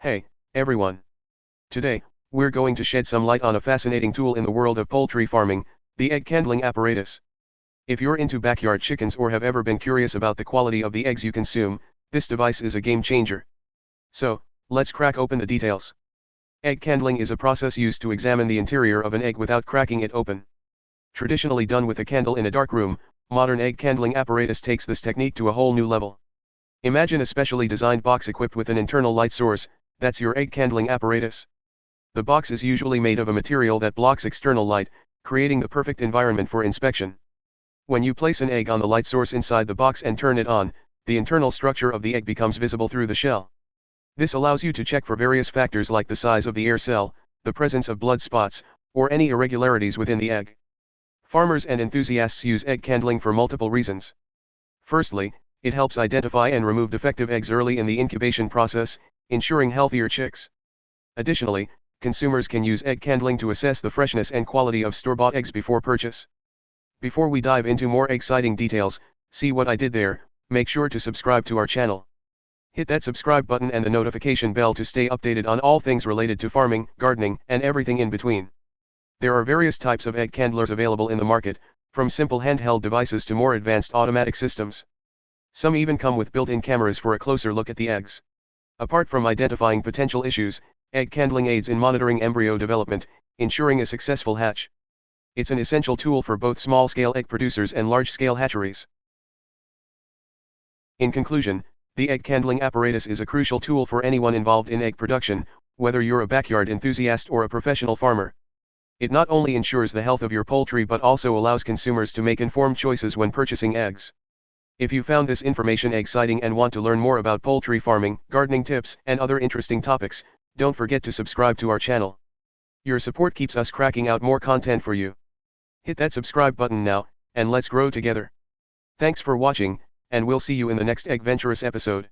Hey, everyone. Today, we're going to shed some light on a fascinating tool in the world of poultry farming, the egg candling apparatus. If you're into backyard chickens or have ever been curious about the quality of the eggs you consume, this device is a game changer. So, let's crack open the details. Egg candling is a process used to examine the interior of an egg without cracking it open. Traditionally done with a candle in a dark room, modern egg candling apparatus takes this technique to a whole new level. Imagine a specially designed box equipped with an internal light source. That's your egg candling apparatus. The box is usually made of a material that blocks external light, creating the perfect environment for inspection. When you place an egg on the light source inside the box and turn it on, the internal structure of the egg becomes visible through the shell. This allows you to check for various factors like the size of the air cell, the presence of blood spots, or any irregularities within the egg. Farmers and enthusiasts use egg candling for multiple reasons. Firstly, it helps identify and remove defective eggs early in the incubation process, ensuring healthier chicks. Additionally, consumers can use egg candling to assess the freshness and quality of store-bought eggs before purchase. Before we dive into more exciting details, see what I did there, make sure to subscribe to our channel. Hit that subscribe button and the notification bell to stay updated on all things related to farming, gardening, and everything in between. There are various types of egg candlers available in the market, from simple handheld devices to more advanced automatic systems. Some even come with built-in cameras for a closer look at the eggs. Apart from identifying potential issues, egg candling aids in monitoring embryo development, ensuring a successful hatch. It's an essential tool for both small-scale egg producers and large-scale hatcheries. In conclusion, the egg candling apparatus is a crucial tool for anyone involved in egg production, whether you're a backyard enthusiast or a professional farmer. It not only ensures the health of your poultry but also allows consumers to make informed choices when purchasing eggs. If you found this information exciting and want to learn more about poultry farming, gardening tips, and other interesting topics, don't forget to subscribe to our channel. Your support keeps us cracking out more content for you. Hit that subscribe button now, and let's grow together. Thanks for watching, and we'll see you in the next Egg Venturous episode.